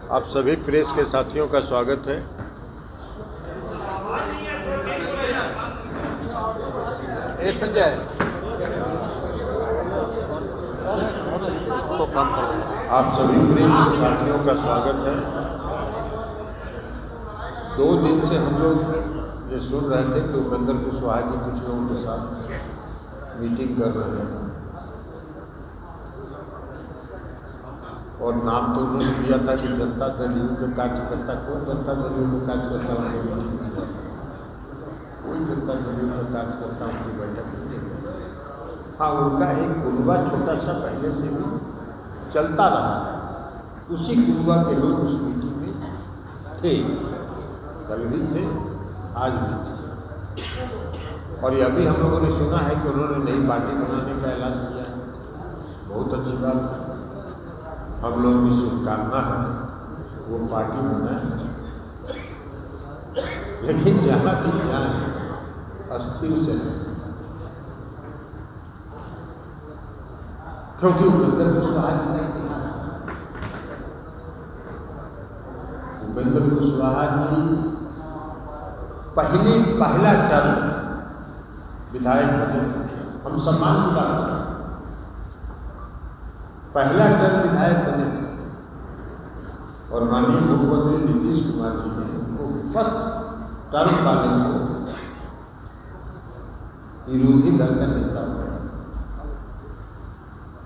आप सभी प्रेस के साथियों का स्वागत है। संजय आप सभी प्रेस के साथियों का स्वागत है। 2 दिन से हम लोग ये सुन रहे थे कि उपेंद्र कुशवाहा जी कुछ लोगों के साथ मीटिंग कर रहे हैं और नाम तो उन्होंने दिया था कि जनता दल यू के कार्यकर्ता। कौन जनता दल यू के कार्यकर्ता उनकी बैठक नहीं गया? कोई जनता दल यू का कार्यकर्ता उनकी बैठक नहीं गया। हाँ, उनका एक गुरुआ छोटा सा पहले से भी चलता रहा है, उसी गुरुआ के लोग उस मीटिंग में थे, कल भी थे, आज भी थे। और यह भी हम लोगों ने सुना है कि उन्होंने नई पार्टी बनाने का ऐलान किया। बहुत अच्छी बात है, हम लोगों की शुभकामना है वो पार्टी बनाए, लेकिन जहाँ भी जाए अस्थिर से, क्योंकि उपेंद्र कुशवाहा जी का इतिहास है। उपेंद्र कुशवाहा जी पहला टर्म विधायक बने, हम सम्मान की बात करें, पहला टर्म विधायक बने थे और माननीय मुख्यमंत्री नीतीश कुमार जी ने उनको फर्स्ट टर्म वाले को विरोधी दल का नेता बनाया।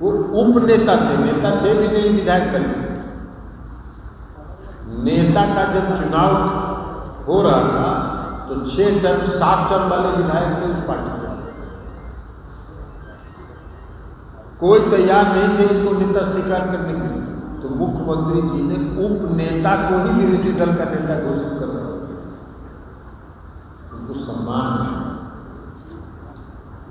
वो उपनेता थे, नेता थे भी नहीं, विधायक बने। नेता का जब चुनाव हो रहा था तो 6 टर्म 7 टर्म वाले विधायक थे उस पार्टी के। कोई तैयार नहीं थे इनको नेता स्वीकार करने के लिए, तो मुख्यमंत्री जी ने उपनेता को ही विरोधी दल का नेता घोषित कर रहे हैं। उनको सम्मान है,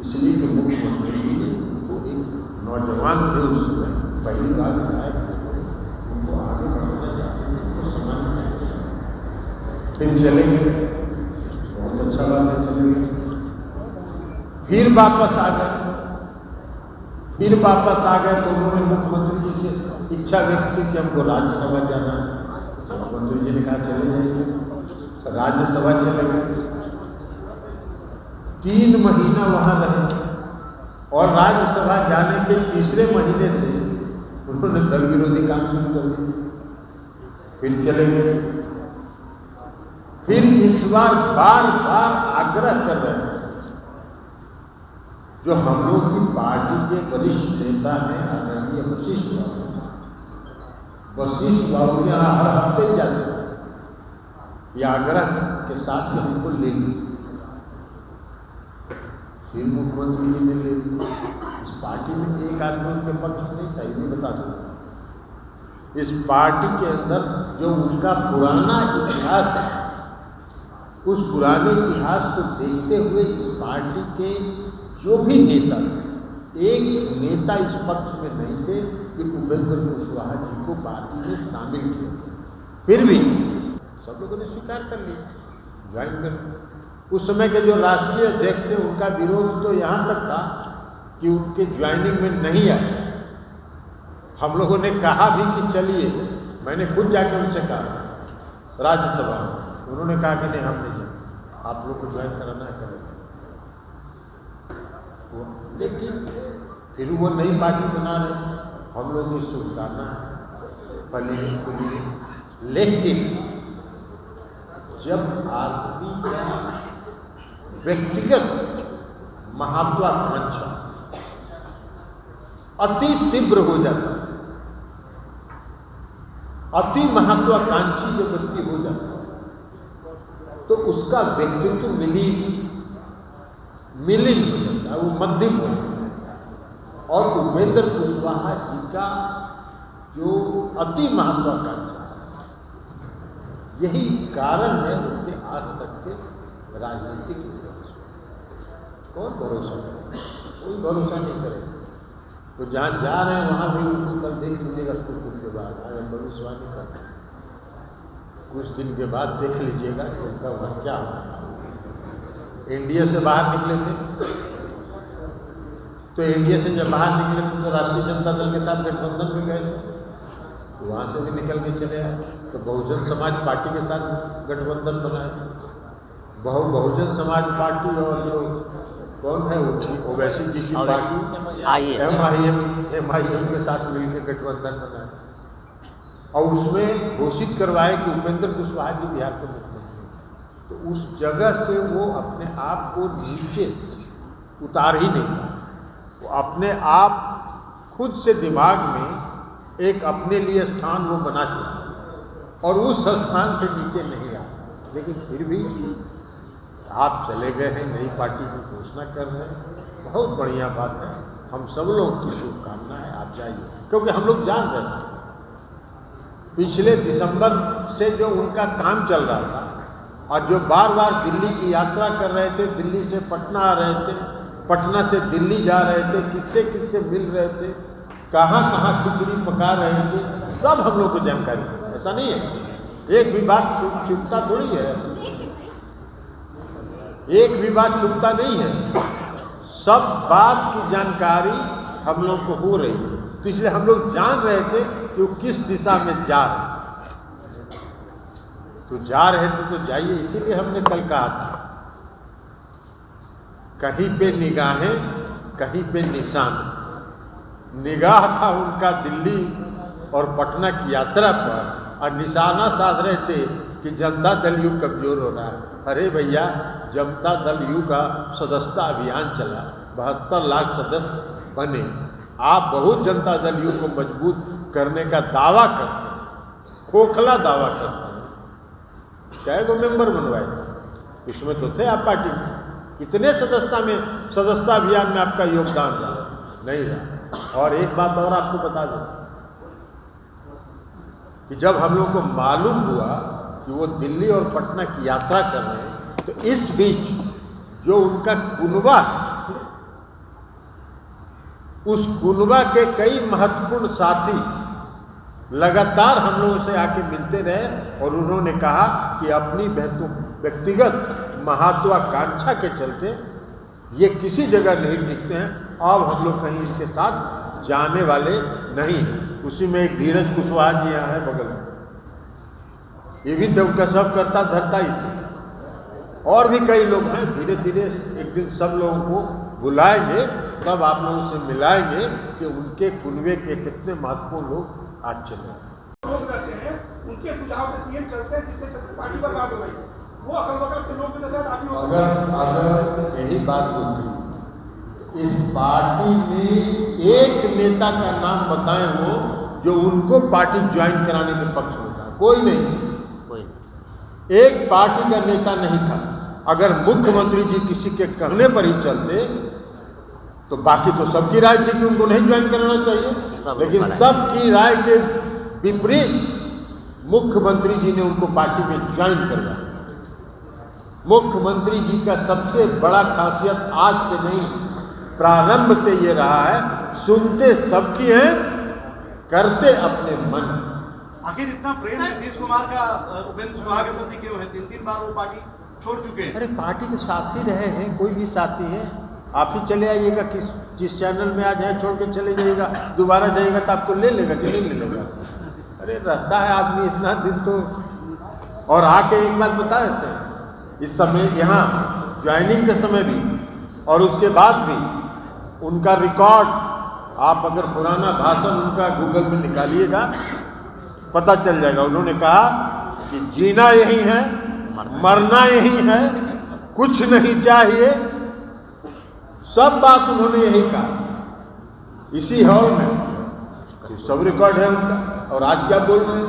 इसलिए कि मुख्यमंत्री जी ने उनको एक नौजवान थे उस समय, पहली बार विधायक उनको आगे बढ़ाना चाहते थे, उनको सम्मान है। फिर चले गए, बहुत अच्छा बात है, चले गए। फिर वापस आ गए तो उन्होंने मुख्यमंत्री जी से इच्छा व्यक्त की कि हमको राज्यसभा जाना है। मुख्यमंत्री जी ने कहा चले जाइए, राज्यसभा चले गए। 3 महीना वहां रहे और राज्यसभा जाने के तीसरे महीने से उन्होंने दल विरोधी काम शुरू कर दिया। फिर चले गए। फिर इस बार बार आग्रह कर रहे हैं, जो हम लोग की पार्टी के वरिष्ठ नेता हैं आदरणीय वशिष्ठ बाबू यहाँ हर हफ्ते जाते हैं, यह आग्रह के साथ हमको ले ली। फिर मुख्यमंत्री जी ने ले ली। इस पार्टी में एक आदमी उनके पक्ष नहीं था, ये बता दूँ। इस पार्टी के अंदर जो उनका पुराना इतिहास है, उस पुराने इतिहास को देखते हुए इस पार्टी के जो भी नेता, एक नेता इस पक्ष में नहीं थे कि उपेंद्र कुशवाहा जी को पार्टी में शामिल किया। फिर भी सब लोगों ने स्वीकार कर लिया, ज्वाइन कर। उस समय के जो राष्ट्रीय अध्यक्ष थे उनका विरोध तो यहाँ तक था कि उनके ज्वाइनिंग में नहीं आए। हम लोगों ने कहा भी कि चलिए, मैंने खुद जाके उनसे कहा राज्यसभा, उन्होंने कहा कि नहीं हम नहीं जाएंगे, आप लोग को ज्वाइन कराना है करेंगे। लेकिन फिर वो नई पार्टी बना रहे, हम लोग की शुभकामना है फली फूली। लेकिन जब आदमी का व्यक्तिगत महत्वाकांक्षा अति तीव्र हो जाता है, अति महत्वाकांक्षी जो व्यक्ति हो जाता है, तो उसका व्यक्तित्व मिलिन हो जाता है, वो मध्यम हो जाता है। और उपेंद्र कुशवाहा जी का जो अति महत्वाकांक्षा, यही कारण है उनके आज तक के राजनीतिक इतिहास में। कौन भरोसा करे? कोई भरोसा नहीं करेगा। तो जहाँ जा रहे हैं वहाँ भी उनको कल देख लीजिएगा, कुछ के बाद आगे भविष्यवाणी कर, कुछ दिन के बाद देख लीजिएगा कि उनका वहाँ क्या होगा। इंडिया से बाहर निकले थे, तो इंडिया से जब बाहर निकले थे तो राष्ट्रीय जनता दल के साथ गठबंधन में गए थे। तो वहाँ से भी निकल के चले आए। तो बहुजन समाज पार्टी के साथ गठबंधन बनाया। बहुजन समाज पार्टी और जो कौन है उनकी ओवैसी जी की पार्टी MIM के साथ मिलकर गठबंधन बनाया और उसमें घोषित करवाए कि उपेंद्र कुशवाहा जी बिहार के मुख्यमंत्री। तो उस जगह से वो अपने आप को नीचे उतार ही नहीं पाए। वो अपने आप खुद से दिमाग में एक अपने लिए स्थान वो बना चुका और उस स्थान से नीचे नहीं आ। लेकिन फिर भी आप चले गए हैं, नई पार्टी की घोषणा कर रहे हैं, बहुत बढ़िया बात है। हम सब लोग की शुभकामना है, आप जाइए। क्योंकि हम लोग जान रहे थे पिछले दिसंबर से जो उनका काम चल रहा था और जो बार बार दिल्ली की यात्रा कर रहे थे, दिल्ली से पटना आ रहे थे, पटना से दिल्ली जा रहे थे, किससे किससे मिल रहे थे, कहाँ कहाँ खिचड़ी पका रहे थे, सब हम लोग को जानकारी है। ऐसा नहीं है, एक भी बात छुपता थोड़ी है, एक भी बात छुपता नहीं है। सब बात की जानकारी हम लोग को हो रही थी, तो इसलिए हम लोग जान रहे थे कि वो किस दिशा में जा रहे। तो जा रहे थे तो जाइए, इसीलिए हमने कल कहा था कहीं पे निगाहें कहीं पे निशान। निगाह था उनका दिल्ली और पटना की यात्रा पर और निशाना साध रहे थे कि जनता दल यू कमजोर हो रहा है। अरे भैया, जनता दल यू का सदस्यता अभियान चला, 72 लाख सदस्य बने। आप बहुत जनता दल यू को मजबूत करने का दावा करते हैं, खोखला दावा करते हैं। क्या को मेंबर बनवाए थे, इसमें तो थे आप पार्टी में। कितने सदस्यता अभियान में आपका योगदान रहा? नहीं रहा। और एक बात और आपको बता दूं कि जब हम लोग को मालूम हुआ कि वो दिल्ली और पटना की यात्रा कर रहे हैं, तो इस बीच जो उनका कुनबा, उस कुनबा के कई महत्वपूर्ण साथी लगातार हम लोगों से आके मिलते रहे और उन्होंने कहा कि अपनी व्यक्तिगत महत्वाकांक्षा के चलते ये किसी जगह नहीं टिकते हैं, अब हम लोग कहीं इसके साथ जाने वाले नहीं। उसी में एक धीरज कुशवाहा जी यहाँ है बगल में, ये भी थे, उनका सब करता धरता ही थे। और भी कई लोग हैं। धीरे धीरे एक दिन सब लोगों को बुलाएंगे, तब आप लोगों से मिलाएंगे कि उनके कुनबे के कितने महत्वपूर्ण लोग आज चले। लोग रहते हैं, उनके सुझाव से सीएम चलते हैं, जिससे चलते पार्टी बर्बाद हो रही है। वो अगल बगल के लोग भी आप ही अगर यही बात होती, इस पार्टी में एक नेता का नाम बताएं वो जो उनको पार्टी ज्वाइन कराने के पक्ष में था। कोई नहीं, एक पार्टी का नेता नहीं था। अगर मुख्यमंत्री जी किसी के कहने पर ही चलते तो बाकी तो सबकी राय थी कि उनको नहीं ज्वाइन कराना चाहिए, लेकिन सबकी राय के विपरीत मुख्यमंत्री जी ने उनको पार्टी में ज्वाइन करवाया। मुख्यमंत्री जी का सबसे बड़ा खासियत आज से नहीं, प्रारंभ से ये रहा है, सुनते सबकी है, करते अपने मन। आखिर इतना प्रेम नीतीश कुमार का उपेंद्र कुशवाहा के प्रति क्यों है? 3 बार वो पार्टी छोड़ चुके हैं। अरे पार्टी के साथ ही रहे हैं, कोई भी साथी है। आप ही चले आइएगा, जिस चैनल में आ जाए छोड़ के चले जाइएगा, दोबारा जाइएगा तो आपको ले लेगा कि नहीं ले लेगा? अरे रहता है आदमी इतना दिन तो। और आके एक बात बता देते हैं, इस समय यहाँ ज्वाइनिंग के समय भी और उसके बाद भी उनका रिकॉर्ड, आप अगर पुराना भाषण उनका गूगल में निकालिएगा पता चल जाएगा। उन्होंने कहा कि जीना यही है, मरना यही है, कुछ नहीं चाहिए, सब बात उन्होंने यही कहा इसी हॉल में। तो सब रिकॉर्ड है उनका। और आज क्या बोल रहे हैं?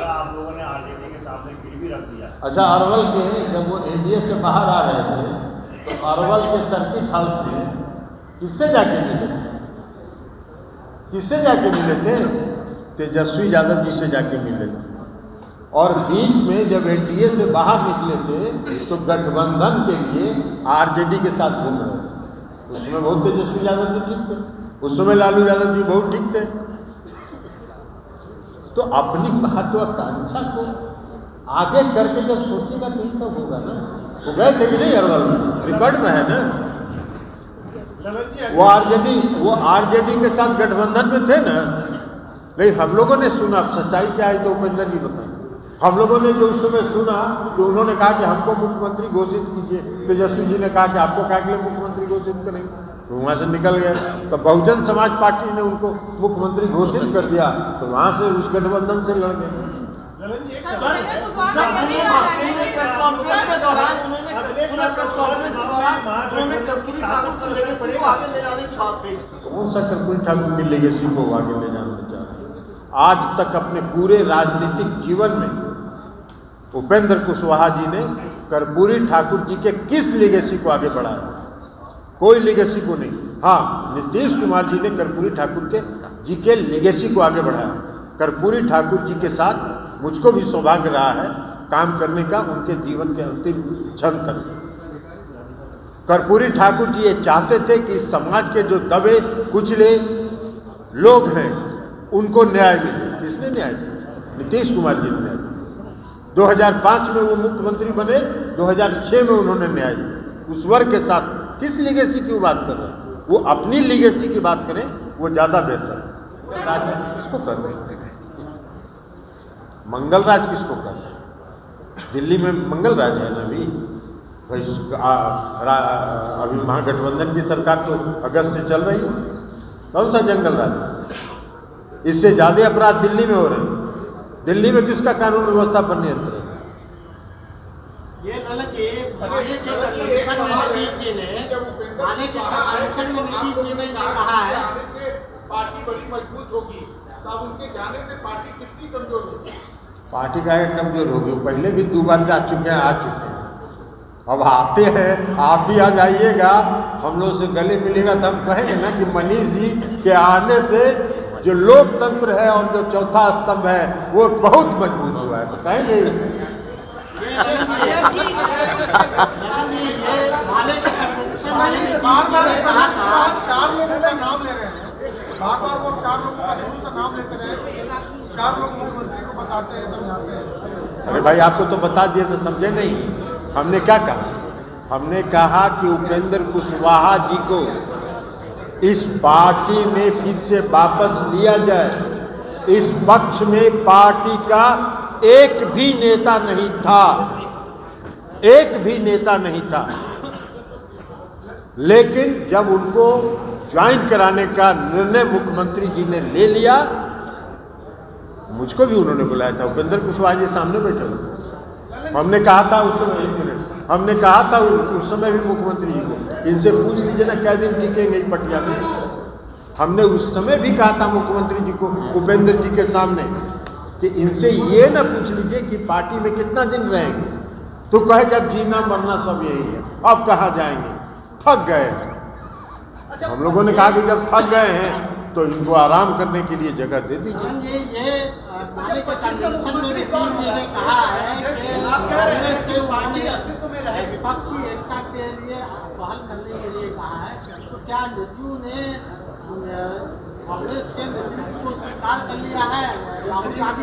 आप लोगों ने आरजेडी के सामने गिर भी रख दिया। अच्छा, अरवल के जब वो एनडीए से बाहर आ रहे थे तो अरवल के सर्किट हाउस में किससे जाके मिले थे? किससे जाके मिले थे? तेजस्वी यादव जी से जाके मिले थे। और बीच में जब एनडीए से बाहर निकले थे तो गठबंधन के लिए आरजेडी के साथ घूम रहे थे। उसमें बहुत तेजस्वी यादव जी ठीक थे, उस समय लालू यादव जी बहुत ठीक थे। तो अपनी महत्वाकांक्षा को आगे करके जब सोचेगा तो ये सब होगा ना। वो गए थे कि नहीं अरवल में? रिकॉर्ड में है ना। वो आरजेडी के साथ गठबंधन में थे ना, लेकिन हम लोगों ने सुना, सच्चाई क्या है तो उपेंद्र जी बताएं। हम लोगों ने जो उस समय सुना कि उन्होंने कहा कि हमको मुख्यमंत्री घोषित कीजिए, तेजस्वी जी ने कहा कि आपको क्या के लिए मुख्यमंत्री घोषित करेंगे, तो वहां से निकल गए। तो बहुजन समाज पार्टी ने उनको मुख्यमंत्री घोषित कर दिया, तो वहां से उस गठबंधन से लड़ गए। कौन सा कर्पूरी ठाकुर की लेगेसी को आगे ले जाना चाह रहे हैं? आज तक अपने पूरे राजनीतिक जीवन में उपेंद्र कुशवाहा जी ने कर्पूरी ठाकुर जी के किस लेगेसी को आगे बढ़ाया? कोई लेगेसी को नहीं। हाँ, नीतीश कुमार जी ने कर्पूरी ठाकुर जी के लेगेसी को आगे बढ़ाया। कर्पूरी ठाकुर जी के साथ मुझको भी सौभाग्य रहा है काम करने का, उनके जीवन के अंतिम क्षण तक। कर्पूरी ठाकुर जी ये चाहते थे कि इस समाज के जो दबे कुचले लोग हैं उनको न्याय मिले। किसने न्याय दिया? नीतीश कुमार जी ने न्याय दिया। 2005 में वो मुख्यमंत्री बने, 2006 में उन्होंने न्याय दिया। उस वर्ग के साथ किस लीगेसी की बात कर रहे हैं? वो अपनी लीगेसी की बात करें, वो ज्यादा बेहतर है। राजनीति किसको कर रहे हैं? मंगल राज किसको कर रहे हैं? दिल्ली में मंगल राज है ना अभी भाई। अभी महागठबंधन की सरकार तो अगस्त से चल रही है। कौन सा जंगल राज? इससे ज्यादा अपराध दिल्ली में हो रहे हैं। दिल्ली में किसका कानून व्यवस्था पर नियंत्रण है? ये गलत है। नीतीश जी ने कहा है पार्टी बड़ी मजबूत होगी, तो अब उनके जाने से पार्टी कितनी कमजोर होगी? पार्टी का कमजोर होगी? वो पहले भी 2 बार जा चुके हैं, आ चुके हैं। अब आते हैं, आप भी आ जाइएगा, हम लोग से गले मिलेगा तो हम कहेंगे ना कि मनीष जी के आने से जो लोकतंत्र है और जो चौथा स्तंभ है वो बहुत मजबूत हुआ है, तो कहेंगे। बार-बार 4 लोगों का नाम ले रहे हैं, बार-बार वो 4 लोगों का शुरू से नाम लेते रहे, 4 लोग मुख्यमंत्री को बताते हैं, समझाते हैं। अरे भाई, आपको तो बता दिए तो समझे नहीं। हमने क्या कहा? हमने कहा कि उपेंद्र कुशवाहा जी को इस पार्टी में फिर से वापस लिया जाए। इस पक्ष में पार्टी का एक भी नेता नहीं था, एक भी नेता नहीं था। लेकिन जब उनको ज्वाइन कराने का निर्णय मुख्यमंत्री जी ने ले लिया, मुझको भी उन्होंने बुलाया था। उपेंद्र कुशवाहा जी सामने बैठे हुए। हमने कहा था उस समय, 1 मिनट, हमने कहा था उस समय भी मुख्यमंत्री जी को, इनसे पूछ लीजिए ना क्या दिन टिकेंगे पटिया में। हमने उस समय भी कहा था मुख्यमंत्री जी को, उपेंद्र जी के सामने, कि इनसे ये ना पूछ लीजिए कि पार्टी में कितना दिन रहेंगे, तो कहे कि अब जीना मरना सब यही है, अब कहाँ जाएंगे, थक गए। हम लोगों ने कहा कि जब थक गए हैं तो इनको आराम करने के लिए जगह दे दीजिए। ये माले के कन्वेंशन में नीतीश जी ने कहा है कि कांग्रेस से विपक्षी एकता के लिए पहल करने के लिए कहा है। तो क्या जदयू ने कांग्रेस के नेतृत्व को स्वीकार कर लिया है?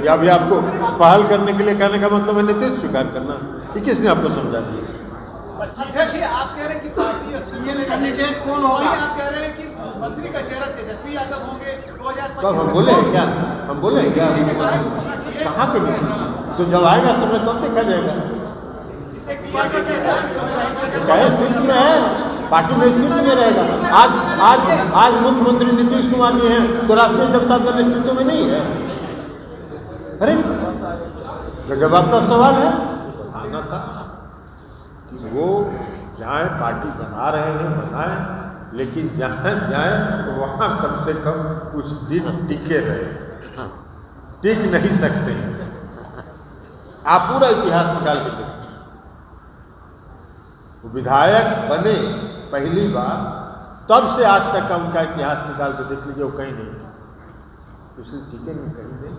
या भी आपको पहल करने के लिए कहने का मतलब है नेतृत्व स्वीकार करना? ये किसने आपको समझा दिया? अध्यक्ष, आप कह रहे हैं कि पार्टी सीएम कैंडिडेट कौन होगा? आप कह रहे हैं कि मंत्री का चेहरा तेजस्वी यादव होंगे 2025। तब हम बोले हैं क्या? हम बोले हैं क्या? कहाँ पे नहीं? तो जब आएगा समय तब देखा जाएगा। क्या स्थिति में है? पार्टी में स्थिति में रहेगा। आज मुख्यमंत्री नीतीश कुमार जी हैं, तो राष्ट्रीय जनता दल स्थिति में नहीं है। अरे जब आपका सवाल है, बताना था कि वो जहाँ पार्टी बना रहे हैं बनाएं, लेकिन जहाँ जाए तो वहाँ कम से कम कुछ दिन टिके रहे। टिक नहीं सकते। आप पूरा इतिहास निकाल के देखिए। विधायक बने पहली बार, तब से आज तक का उनका इतिहास निकाल के देख लीजिए, वो कहीं नहीं, इसलिए टिकेंगे कहीं नहीं।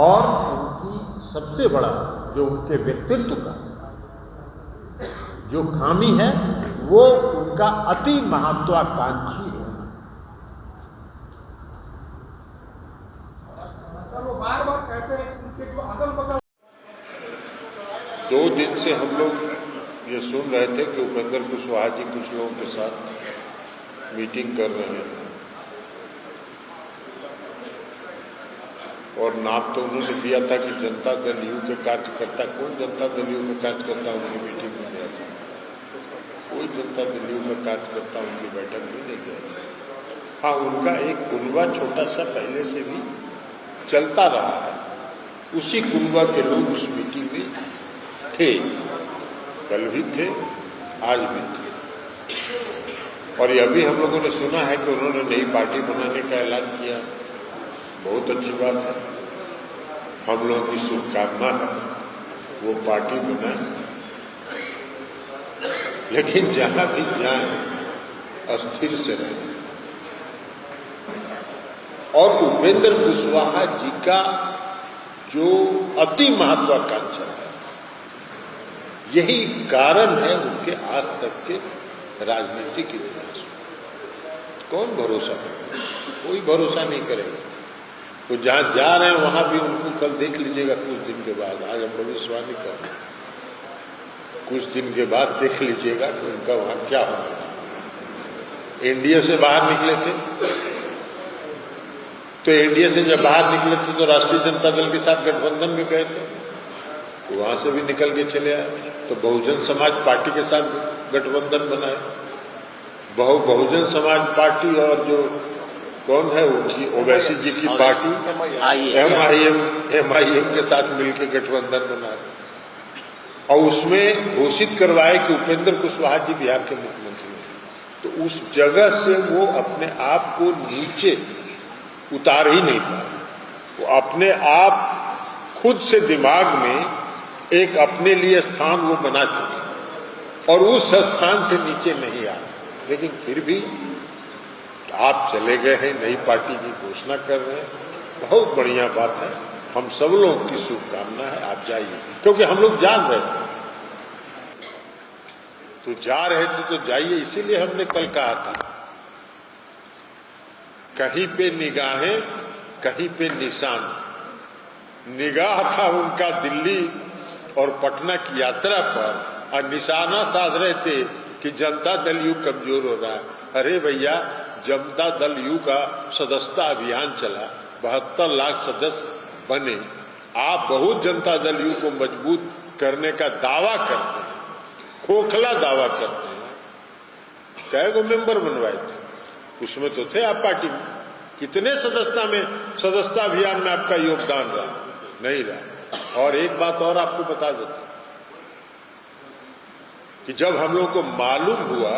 और उनकी सबसे बड़ा जो उनके व्यक्तित्व का जो खामी है, वो उनका अति महत्वाकांक्षी है। वो बार-बार कहते हैं कि उनके जो अगल-बगल 2 दिन से हम लोग ये सुन रहे थे कि उपेंद्र कुशवाहा जी कुछ लोगों के साथ मीटिंग कर रहे हैं और नाम तो उन्होंने दिया था कि जनता दल यू के कार्यकर्ता। कौन जनता दल यू का कार्यकर्ता उनकी मीटिंग में गया था? कोई जनता दल यू का कार्यकर्ता उनकी बैठक में नहीं गया था। हाँ, उनका एक कुनबा छोटा सा पहले से भी चलता रहा है, उसी कुनबा के लोग उस मीटिंग में थे, कल भी थे, आज भी थे। और यह भी हम लोगों ने सुना है कि उन्होंने नई पार्टी बनाने का ऐलान किया। बहुत अच्छी बात है, हम लोगों की शुभकामना है वो पार्टी बनाए, लेकिन जहां भी जाए अस्थिर से रहे। और उपेंद्र कुशवाहा जी का जो अति महत्वाकांक्षा है, यही कारण है उनके आज तक के राजनीतिक इतिहास में। कौन भरोसा करेगा? कोई भरोसा नहीं करेगा। तो जहां जा रहे हैं वहां भी उनको कल देख लीजिएगा कुछ दिन के बाद। आज हम भविष्यवाणी कर रहे हैं, कुछ दिन के बाद देख लीजिएगा कि उनका वहां क्या होगा। एनडीए से बाहर निकले थे, तो एनडीए से जब बाहर निकले थे तो राष्ट्रीय जनता दल के साथ गठबंधन में गए थे, तो वहां से भी निकल के चले आए। तो बहुजन समाज पार्टी के साथ गठबंधन बनाए। बहुजन समाज पार्टी और जो कौन है उनकी ओवैसी जी की पार्टी MIM के साथ मिलकर गठबंधन बनाए और उसमें घोषित करवाए कि उपेंद्र कुशवाहा जी बिहार के मुख्यमंत्री हैं। तो उस जगह से वो अपने आप को नीचे उतार ही नहीं पा रहे। वो अपने आप खुद से दिमाग में एक अपने लिए स्थान वो बना चुके और उस स्थान से नीचे नहीं आ रहे। लेकिन फिर भी आप चले गए हैं, नई पार्टी की घोषणा कर रहे हैं, बहुत बढ़िया बात है। हम सब लोगों की शुभकामना है, आप जाइए, क्योंकि हम लोग जान रहे थे तो जा रहे थे तो जाइए। इसीलिए हमने कल कहा था, कहीं पे निगाहें कहीं पे निशान। निगाह था उनका दिल्ली और पटना की यात्रा पर और निशाना साध रहे थे कि जनता दल यू कमजोर हो रहा है। अरे भैया, जनता दल यू का सदस्यता अभियान चला, 72 लाख सदस्य बने। आप बहुत जनता दल यू को मजबूत करने का दावा करते हैं, खोखला दावा करते हैं। कई गो मेंबर बनवाए थे, उसमें तो थे आप पार्टी में। कितने सदस्यता अभियान में आपका योगदान रहा? नहीं रहा। और एक बात और आपको बता देता हूं कि जब हम लोग को मालूम हुआ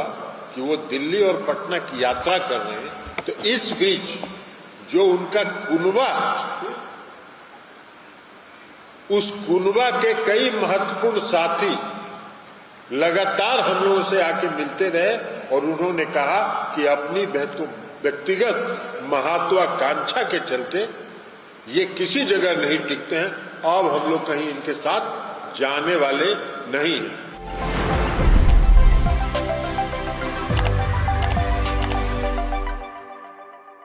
कि वो दिल्ली और पटना की यात्रा कर रहे हैं, तो इस बीच जो उनका कुनबा, उस कुनबा के कई महत्वपूर्ण साथी लगातार हम लोगों से आके मिलते रहे और उन्होंने कहा कि अपनी व्यक्तिगत महत्वाकांक्षा के चलते ये किसी जगह नहीं टिकते हैं। अब हम लोग कहीं इनके साथ जाने वाले नहीं हैं।